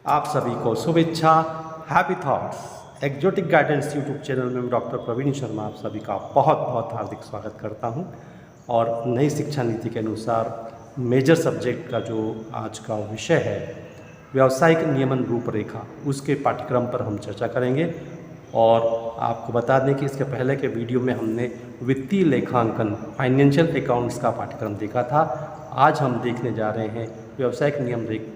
आप सभी को शुभेच्छा। Happy thoughts exotic guidance YouTube channel में मैं डॉक्टर प्रवीण शर्मा आप सभी का बहुत बहुत हार्दिक स्वागत करता हूं। और नई शिक्षा नीति के अनुसार मेजर सब्जेक्ट का जो आज का विषय है व्यावसायिक नियमन रूपरेखा, उसके पाठ्यक्रम पर हम चर्चा करेंगे। और आपको बता दें कि इसके पहले के वीडियो में हमने वित्तीय लेखांकन फाइनेंशियल अकाउंट्स का पाठ्यक्रम देखा था। आज हम देखने जा रहे हैं व्यावसायिक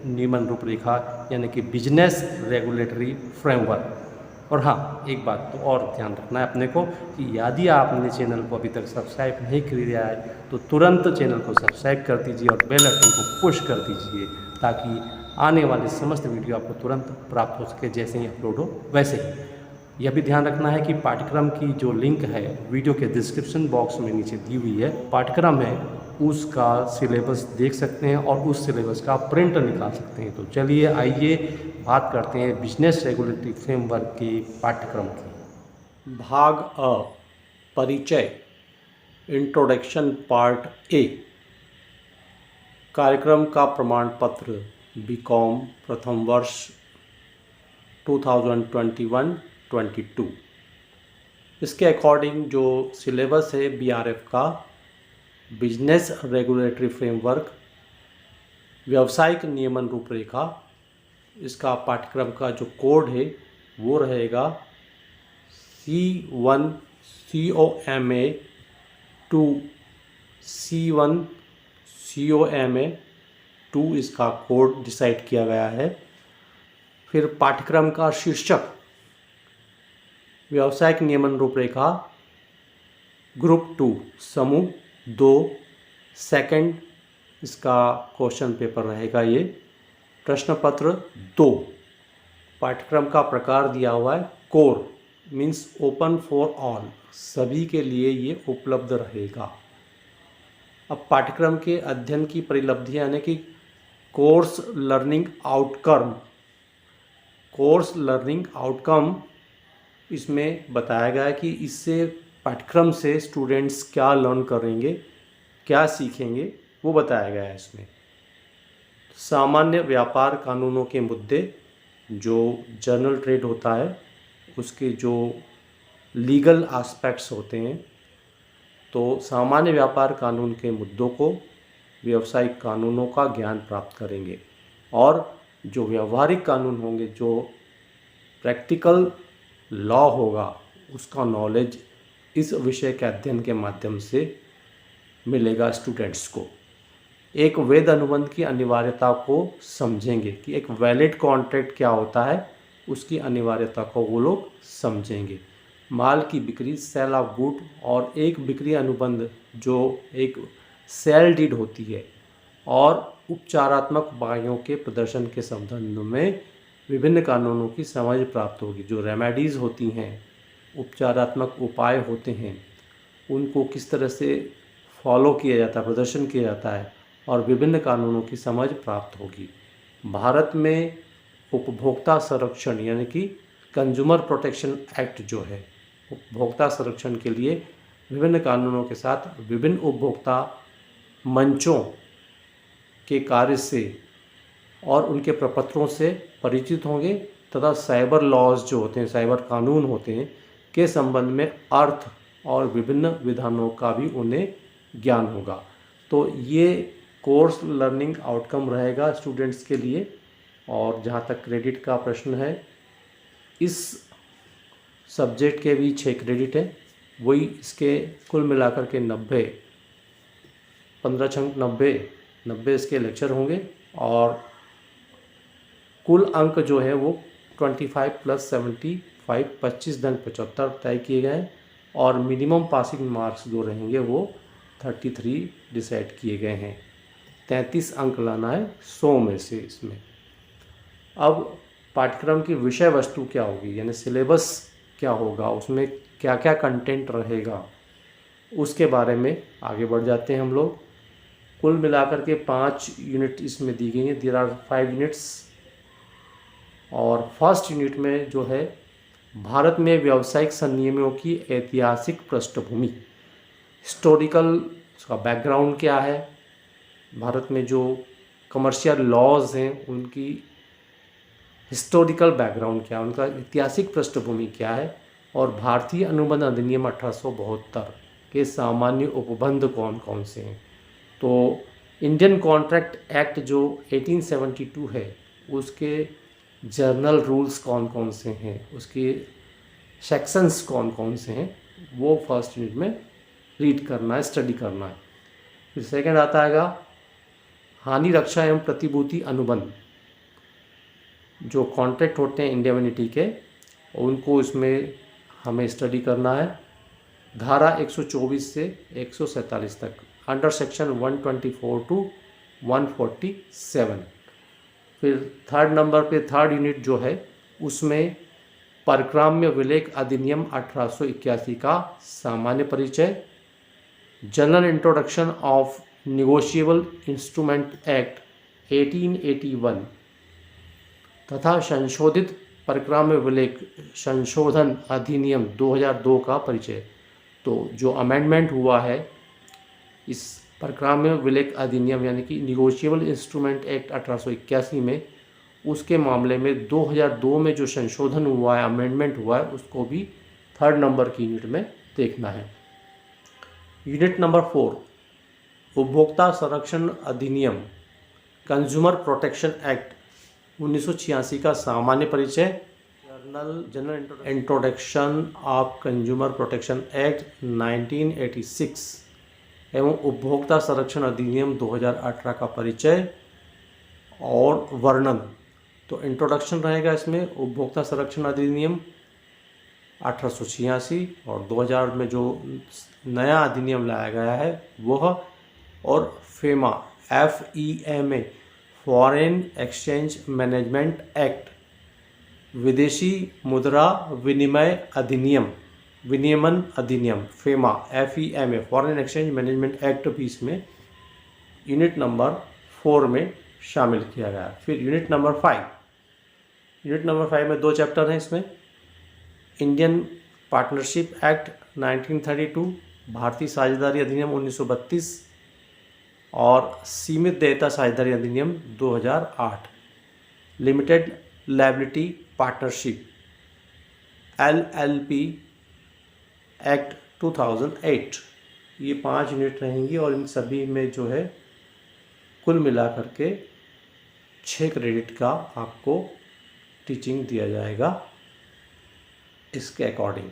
नियमन रूपरेखा यानी कि बिजनेस रेगुलेटरी फ्रेमवर्क। और हाँ, एक बात तो और ध्यान रखना है अपने को कि यदि आपने चैनल को अभी तक सब्सक्राइब नहीं किया है तो तुरंत चैनल को सब्सक्राइब कर दीजिए और बेल आइकन को पुश कर दीजिए ताकि आने वाले समस्त वीडियो आपको तुरंत प्राप्त हो सके, जैसे ही अपलोड हो वैसे ही। यह भी ध्यान रखना है कि पाठ्यक्रम की जो लिंक है वीडियो के डिस्क्रिप्शन बॉक्स में नीचे दी हुई है, पाठ्यक्रम है उसका सिलेबस देख सकते हैं और उस सिलेबस का प्रिंट निकाल सकते हैं। तो चलिए आइए बात करते हैं बिजनेस रेगुलेटरी फ्रेमवर्क के पाठ्यक्रम की। भाग अ, परिचय, इंट्रोडक्शन पार्ट ए। कार्यक्रम का प्रमाण पत्र बीकॉम प्रथम वर्ष 2021-22। इसके अकॉर्डिंग जो सिलेबस है बीआरएफ का, बिजनेस रेगुलेटरी फ्रेमवर्क व्यावसायिक नियमन रूपरेखा, इसका पाठ्यक्रम का जो कोड है वो रहेगा C1 COMA 2 C1 COMA 2 इसका कोड डिसाइड किया गया है। फिर पाठ्यक्रम का शीर्षक व्यावसायिक नियमन रूपरेखा ग्रुप 2 समूह 2 सेकंड, इसका क्वेश्चन पेपर रहेगा ये प्रश्न पत्र 2। पाठ्यक्रम का प्रकार दिया हुआ है core, means open for all, सभी के लिए ये उपलब्ध रहेगा। अब पाठ्यक्रम के अध्ययन की परिलब्धियाँ यानी कि course learning outcome, course learning outcome इसमें बताया गया है कि इससे पाठ्यक्रम से स्टूडेंट्स क्या लर्न करेंगे, क्या सीखेंगे, वो बताया गया है इसमें। सामान्य व्यापार कानूनों के मुद्दे, जो जनरल ट्रेड होता है उसके जो लीगल एस्पेक्ट्स होते हैं, तो सामान्य व्यापार कानून के मुद्दों को, व्यावसायिक कानूनों का ज्ञान प्राप्त करेंगे। और जो व्यवहारिक कानून होंगे, जो प्रैक्टिकल लॉ होगा, उसका नॉलेज इस विषय के अध्ययन के माध्यम से मिलेगा स्टूडेंट्स को। एक वैध अनुबंध की अनिवार्यता को समझेंगे कि एक वैलिड कॉन्ट्रैक्ट क्या होता है, उसकी अनिवार्यता को वो लोग समझेंगे। माल की बिक्री, सेल ऑफ गुड, और एक बिक्री अनुबंध जो एक सेल डीड होती है, और उपचारात्मक उपायों के प्रदर्शन के संबंध में विभिन्न कानूनों की समझ प्राप्त होगी। जो रेमेडीज़ होती हैं, उपचारात्मक उपाय होते हैं, उनको किस तरह से फॉलो किया जाता है, प्रदर्शन किया जाता है, और विभिन्न कानूनों की समझ प्राप्त होगी। भारत में उपभोक्ता संरक्षण यानी कि कंज्यूमर प्रोटेक्शन एक्ट जो है, उपभोक्ता संरक्षण के लिए विभिन्न कानूनों के साथ विभिन्न उपभोक्ता मंचों के कार्य से और उनके प्रपत्रों से परिचित होंगे, तथा साइबर लॉज जो होते हैं, साइबर कानून होते हैं, के संबंध में अर्थ और विभिन्न विधानों का भी उन्हें ज्ञान होगा। तो ये कोर्स लर्निंग आउटकम रहेगा स्टूडेंट्स के लिए। और जहाँ तक क्रेडिट का प्रश्न है, इस सब्जेक्ट के भी 6 क्रेडिट हैं, वही इसके कुल मिलाकर के 90, 15 छंक 90 इसके लेक्चर होंगे। और कुल अंक जो है वो 25 + 75 25 × 75 तय किए गए हैं। और मिनिमम पासिंग मार्क्स जो रहेंगे वो 33 डिसाइड किए गए हैं। 33 अंक लाना है 100 में से इसमें। अब पाठ्यक्रम की विषय वस्तु क्या होगी, यानी सिलेबस क्या होगा, उसमें क्या क्या कंटेंट रहेगा, उसके बारे में आगे बढ़ जाते हैं हम लोग। कुल मिलाकर के 5 यूनिट इसमें दी गई हैं। There are 5 units. और फर्स्ट यूनिट में जो है भारत में व्यावसायिक संनियमों की ऐतिहासिक पृष्ठभूमि, हिस्टोरिकल, उसका बैकग्राउंड क्या है, भारत में जो कमर्शियल लॉज हैं उनकी हिस्टोरिकल बैकग्राउंड क्या है, उनका ऐतिहासिक पृष्ठभूमि क्या है, और भारतीय अनुबंध अधिनियम 1872 के सामान्य उपबंध कौन कौन से हैं। तो इंडियन कॉन्ट्रैक्ट एक्ट जो 1872 है उसके जर्नल रूल्स कौन कौन से हैं, उसके सेक्शंस कौन कौन से हैं, वो फर्स्ट यूनिट में रीड करना है, स्टडी करना है। फिर सेकंड आता है हानि रक्षा एवं प्रतिभूति अनुबंध, जो कॉन्ट्रैक्ट होते हैं इंडेमनिटी के, उनको इसमें हमें स्टडी करना है। धारा 124 से 147 तक, अंडर सेक्शन 124 टू 147। फिर थर्ड नंबर पे थर्ड यूनिट जो है उसमें परक्राम्य विलेख अधिनियम 1881 का सामान्य परिचय, general introduction of negotiable instrument act 1881 तथा संशोधित परक्राम्य विलेख संशोधन अधिनियम 2002 का परिचय। तो जो अमेंडमेंट हुआ है इस परक्राम्य विलेख अधिनियम यानी कि निगोशिएबल इंस्ट्रूमेंट एक्ट 1881 में, उसके मामले में 2002 में जो संशोधन हुआ है, अमेंडमेंट हुआ है, उसको भी थर्ड नंबर की यूनिट में देखना है। यूनिट नंबर 4, उपभोक्ता संरक्षण अधिनियम कंज्यूमर प्रोटेक्शन एक्ट 1986 का सामान्य परिचय, general introduction of consumer protection act 1986 एवं उपभोक्ता संरक्षण अधिनियम 2018 का परिचय और वर्णन। तो इंट्रोडक्शन रहेगा इसमें उपभोक्ता संरक्षण अधिनियम 1886 और 2000 में जो नया अधिनियम लाया गया है वह, और FEMA FEMA foreign exchange management act, विदेशी मुद्रा विनिमय अधिनियम, विनियमन अधिनियम, FEMA FEMA foreign exchange management act भी इसमें यूनिट नंबर 4 में शामिल किया गया। फिर यूनिट नंबर 5, यूनिट नंबर 5 में 2 चैप्टर हैं इसमें। इंडियन पार्टनरशिप एक्ट 1932, भारतीय साझेदारी अधिनियम 1932 और सीमित देयता साझेदारी अधिनियम 2008, limited liability partnership LLP act 2008। ये 5 यूनिट रहेंगी और इन सभी में जो है कुल मिलाकर के 6 क्रेडिट का आपको टीचिंग दिया जाएगा इसके अकॉर्डिंग।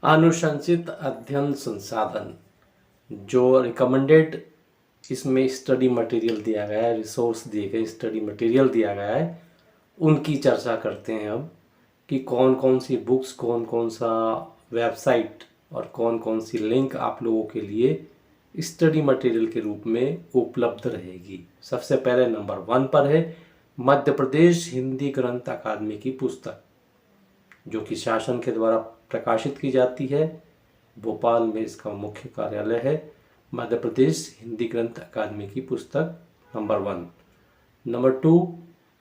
अनुशंसित अध्ययन संसाधन, जो रिकमेंडेड इसमें स्टडी मटेरियल दिया गया है, रिसोर्स दिए गए, स्टडी मटेरियल दिया गया है, उनकी चर्चा करते हैं अब कि कौन कौन सी बुक्स, कौन कौन सा वेबसाइट और कौन कौन सी लिंक आप लोगों के लिए स्टडी मटेरियल के रूप में उपलब्ध रहेगी। सबसे पहले नंबर 1 पर है मध्य प्रदेश हिंदी ग्रंथ अकादमी की पुस्तक, जो कि शासन के द्वारा प्रकाशित की जाती है। भोपाल में इसका मुख्य कार्यालय है। मध्य प्रदेश हिंदी ग्रंथ अकादमी की पुस्तक नंबर 1। नंबर 2,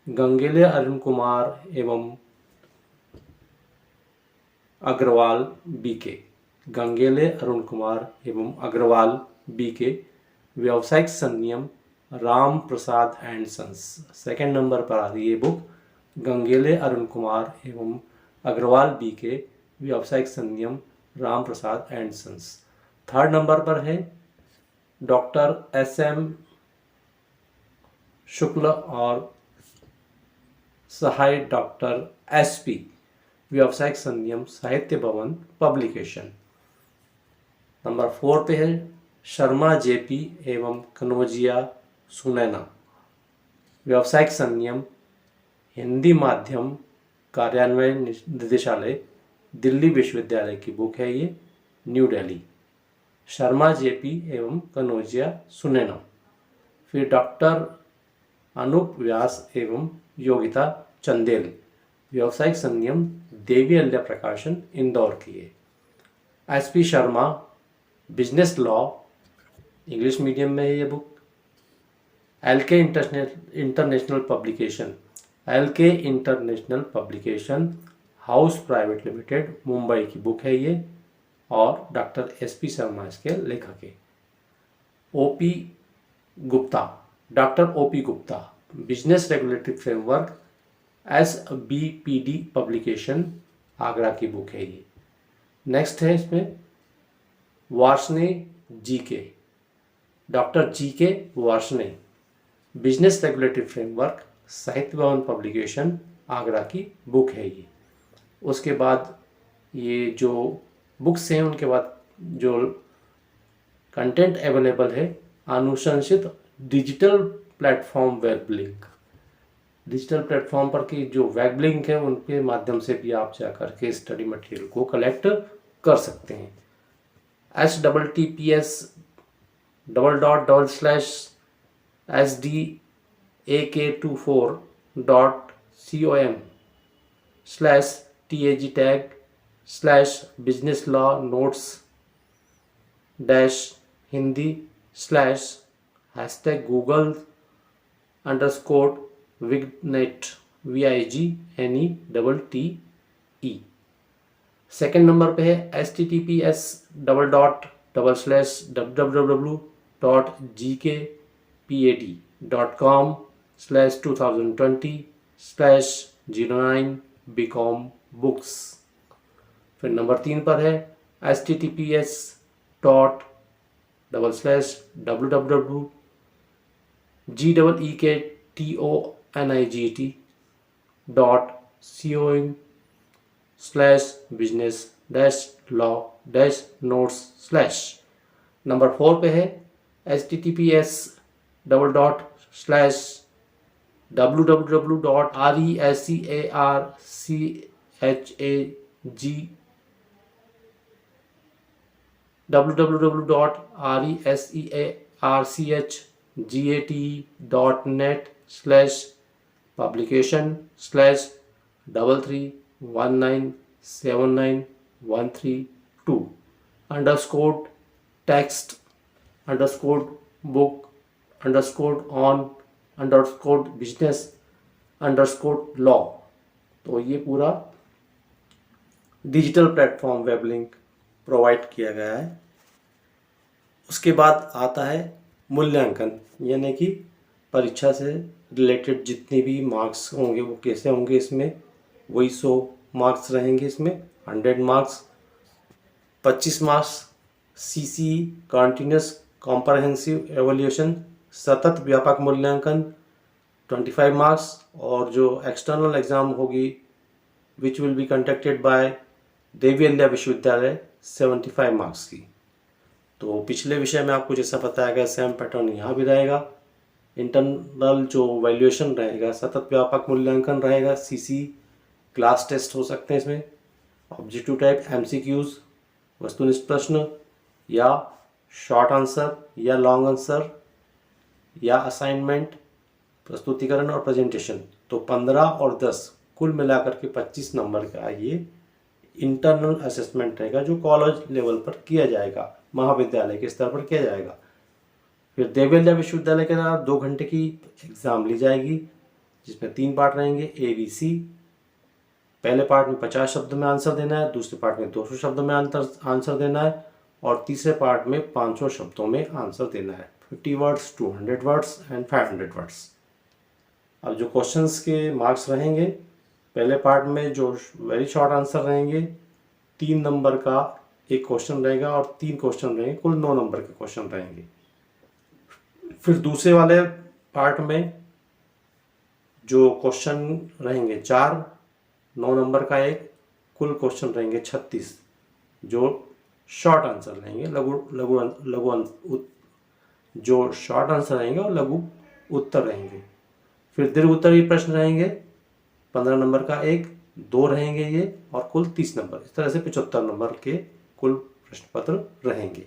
गंगेले अरुण कुमार एवं अग्रवाल BK, गंगेले अरुण कुमार एवं अग्रवाल BK, व्यावसायिक संनियम Ram Prasad and sons. Second number पर आ रही है बुक, गंगेले अरुण कुमार एवं अग्रवाल BK, व्यावसायिक संनियम Ram Prasad and sons. Third number पर है डॉक्टर SM शुक्ल और सहाय डॉक्टर SP, व्यावसायिक संनियम साहित्य भवन पब्लिकेशन। नंबर 4 पे है शर्मा JP एवं कनौजिया सुनैना, व्यावसायिक संनियम हिंदी माध्यम कार्यान्वयन निदेशालय दिल्ली विश्वविद्यालय की बुक है ये, न्यू दिल्ली। शर्मा JP एवं कनौजिया सुनैना। फिर डॉक्टर अनूप व्यास एवं योगिता चंदेल, व्यावसायिक संनियम देवी अल्ल्या प्रकाशन इंदौर की है। SP Sharma business law, English medium में है ये book. LK international publication, LK international publication house private limited Mumbai की बुक है ये, और डॉक्टर SP शर्मा इसके लेखक है। Doctor OP Gupta, business regulatory framework SBPD publication, Agra की बुक है ये। नेक्स्ट है इसमें Varshney GK, doctor GK Varshney, business regulatory framework, Sahitya Bhawan publication, Agra की बुक है ये। उसके बाद ये जो बुक्स हैं उनके बाद जो कंटेंट अवेलेबल है, अनुशंसित digital platform web link, digital platform पर की जो वेब लिंक है उनके माध्यम से भी आप जा कर के स्टडी मटेरियल को कलेक्ट कर सकते हैं। https://sdakk24.com/tag/business-notes-hindi/google_wignet WIGNETTE। सेकेंड नंबर पे है https://www.gkpad.com/2020/09bcombooks। फिर नंबर 3 पर है https://www.geektonigt.com/business-law-notes/। नंबर 4 पे है www.resiat.net/publication/3319719132 underscore text underscore book underscore on underscore business underscore law। तो ये पूरा digital platform web link provide किया गया है। उसके बाद आता है मूल्यांकन, यानी कि परीक्षा से रिलेटेड जितने भी मार्क्स होंगे वो कैसे होंगे। इसमें वही 100 मार्क्स रहेंगे। इसमें 100 marks, 25 marks CCE continuous comprehensive evolution सतत व्यापक मूल्यांकन 25 मार्क्स, और जो एक्सटर्नल एग्ज़ाम होगी which will be conducted by Devi Ahilya Vishwavidyalaya 75 marks की। तो पिछले विषय में आपको जैसा बताया गया सेम पैटर्न यहाँ भी रहेगा। इंटरनल जो वैल्यूएशन रहेगा, सतत व्यापक मूल्यांकन रहेगा, CCE क्लास टेस्ट हो सकते हैं इसमें, ऑब्जेक्टिव टाइप MCQs वस्तुनिष्ठ प्रश्न या शॉर्ट आंसर या लॉन्ग आंसर या असाइनमेंट, प्रस्तुतिकरण और प्रेजेंटेशन। तो 15 और 10 कुल मिलाकर के 25 नंबर का ये इंटरनल असेसमेंट रहेगा जो कॉलेज लेवल पर किया जाएगा, महाविद्यालय के स्तर पर किया जाएगा। फिर देवी अहिल्या विश्वविद्यालय के द्वारा 2 घंटे की एग्ज़ाम ली जाएगी जिसमें 3 पार्ट रहेंगे ABC। पहले पार्ट में 50 शब्द में आंसर देना है, दूसरे पार्ट में 200 शब्दों में आंसर देना है, और तीसरे पार्ट में 500 शब्दों में आंसर देना है। 50 वर्ड्स, 200 वर्ड्स एंड 500 वर्ड्स। अब जो क्वेश्चंस के मार्क्स रहेंगे, पहले पार्ट में जो वेरी शॉर्ट आंसर रहेंगे 3 नंबर का एक क्वेश्चन रहेगा और 3 क्वेश्चन रहेंगे, कुल 9 नंबर के क्वेश्चन रहेंगे। फिर दूसरे वाले पार्ट में जो क्वेश्चन रहेंगे 4, 9 नंबर का एक, कुल क्वेश्चन रहेंगे 36 जो शॉर्ट आंसर रहेंगे, जो शॉर्ट आंसर रहेंगे और लघु उत्तर रहेंगे। फिर दीर्घ उत्तरीय प्रश्न रहेंगे 15 नंबर का एक, 2 रहेंगे ये, और कुल 30 नंबर। इस तरह से 75 नंबर के कुल प्रश्न पत्र रहेंगे।